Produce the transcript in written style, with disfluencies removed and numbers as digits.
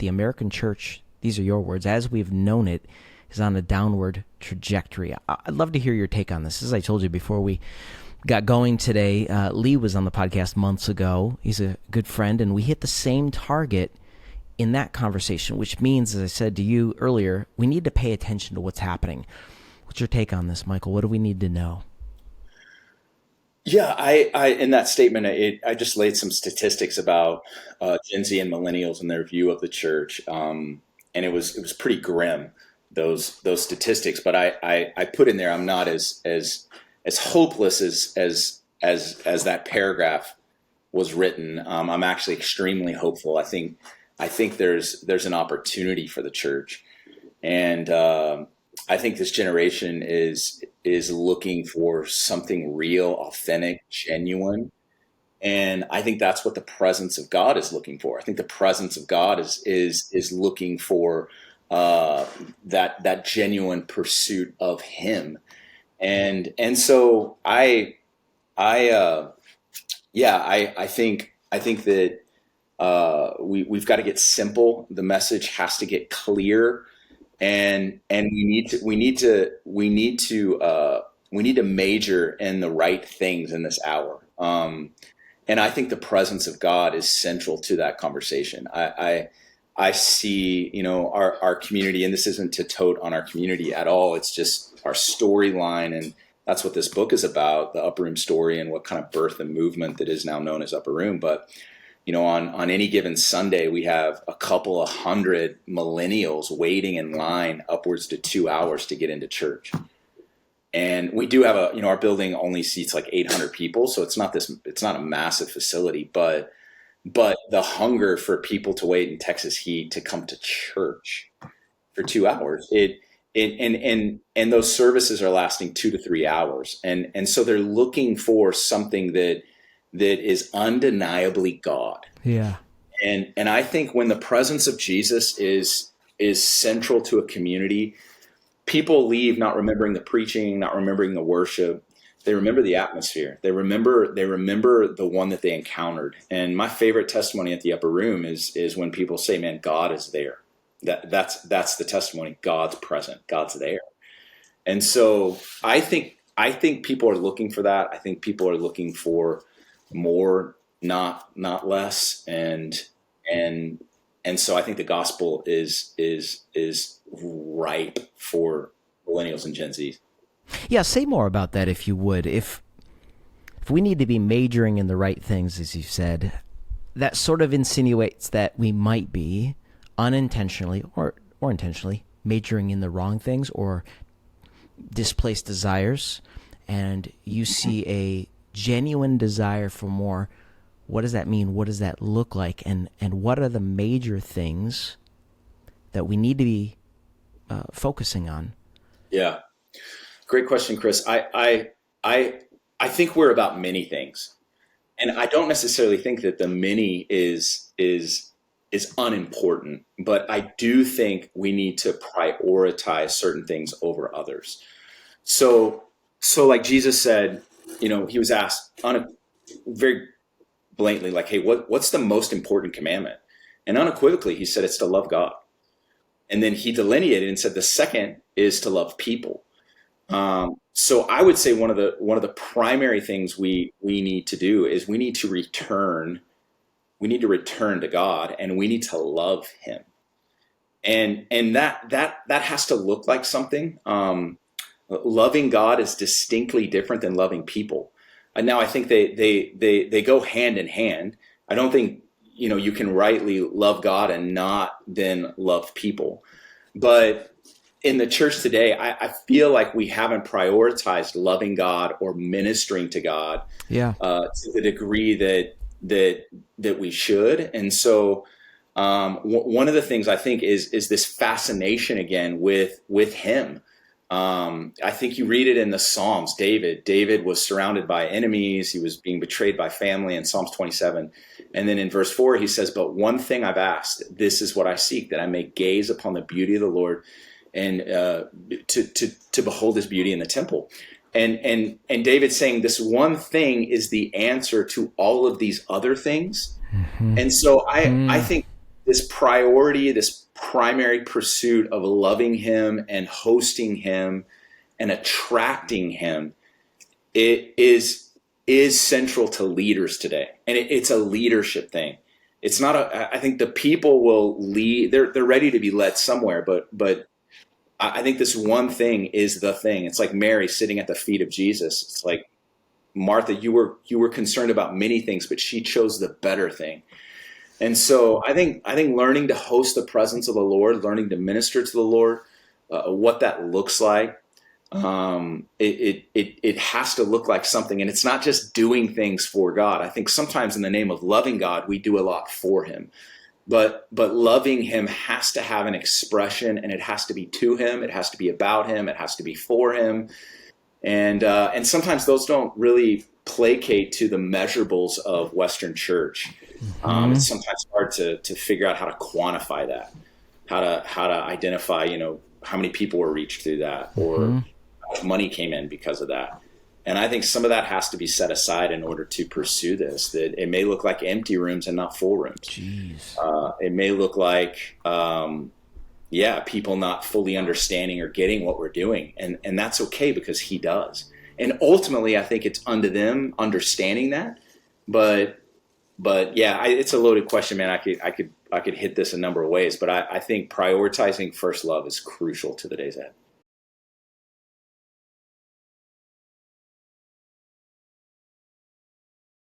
the American church, these are your words, as we've known it, is on a downward trajectory. I'd love to hear your take on this. As I told you before we got going today, Lee was on the podcast months ago. He's a good friend, and we hit the same target in that conversation, which means, as I said to you earlier, we need to pay attention to what's happening. What's your take on this, Michael? What do we need to know? Yeah, I in that statement, I just laid some statistics about Gen Z and millennials and their view of the church, and it was pretty grim, those statistics. But I put in there, I'm not as hopeless as that paragraph was written. I'm actually extremely hopeful. I think there's an opportunity for the church, and I think this generation is looking for something real, authentic, genuine. And I think that's what the presence of God is looking for. I think the presence of God is looking for that genuine pursuit of Him. And so I think that we've got to get simple. The message has to get clear. And we need to major in the right things in this hour. And I think the presence of God is central to that conversation. I see, our community, and this isn't to tote on our community at all. It's just our storyline, and that's what this book is about, the Upper Room story, and what kind of birth and movement that is now known as Upper Room. But on any given Sunday, we have a couple of hundred millennials waiting in line upwards to 2 hours to get into church. And we do have our building only seats like 800 people. So it's not a massive facility, but the hunger for people to wait in Texas heat to come to church for 2 hours, and those services are lasting 2 to 3 hours. And so they're looking for something that is undeniably God. Yeah. And I think when the presence of Jesus is central to a community, people leave not remembering the preaching, not remembering the worship. They remember the atmosphere. They remember the one that they encountered. And my favorite testimony at the Upper Room is when people say, "Man, God is there." That's the testimony. God's present. God's there. And so I think people are looking for that. I think people are looking for more, not less, and so I think the gospel is ripe for millennials and Gen Z. Yeah, say more about that if you would. If we need to be majoring in the right things, as you said, that sort of insinuates that we might be unintentionally or intentionally majoring in the wrong things or displaced desires, and you see a genuine desire for more. What does that mean? What does that look like? And what are the major things that we need to be focusing on? Yeah, great question, Chris. I think we're about many things, and I don't necessarily think that the many is unimportant, but I do think we need to prioritize certain things over others. So like Jesus said, he was asked very blatantly, like, "Hey, what's the most important commandment?" And unequivocally, he said it's to love God. And then he delineated and said the second is to love people. So I would say one of the primary things we need to do is we need to return to God, and we need to love Him. And that has to look like something. Loving God is distinctly different than loving people. And now I think they go hand in hand. I don't think you can rightly love God and not then love people. But in the church today, I feel like we haven't prioritized loving God or ministering to God to the degree that we should. And so one of the things I think is this fascination again with Him. I think you read it in the Psalms. David was surrounded by enemies. He was being betrayed by family in Psalms 27. And then in verse 4, he says, "But one thing I've asked, this is what I seek, that I may gaze upon the beauty of the Lord and to behold His beauty in the temple." And David's saying this one thing is the answer to all of these other things. Mm-hmm. And so I think this priority, this primary pursuit of loving him and hosting him and attracting him, it is central to leaders today. And it's a leadership thing. It's not I think the people will lead, they're ready to be led somewhere, but I think this one thing is the thing. It's like Mary sitting at the feet of Jesus. It's like, Martha, you were concerned about many things, but she chose the better thing. And so I think learning to host the presence of the Lord, learning to minister to the Lord, what that looks like, it has to look like something. And it's not just doing things for God. I think sometimes in the name of loving God, we do a lot for him. But loving him has to have an expression, and it has to be to him. It has to be about him. It has to be for him. And sometimes those don't really placate to the measurables of Western church. It's sometimes hard to figure out how to quantify that, how to identify, how many people were reached through that, or how much money came in because of that. And I think some of that has to be set aside in order to pursue this. That it may look like empty rooms and not full rooms. Jeez. It may look like, people not fully understanding or getting what we're doing. And that's okay, because he does. And ultimately, I think it's unto them understanding that. But it's a loaded question, man. I could hit this a number of ways, but I think prioritizing first love is crucial to the days ahead.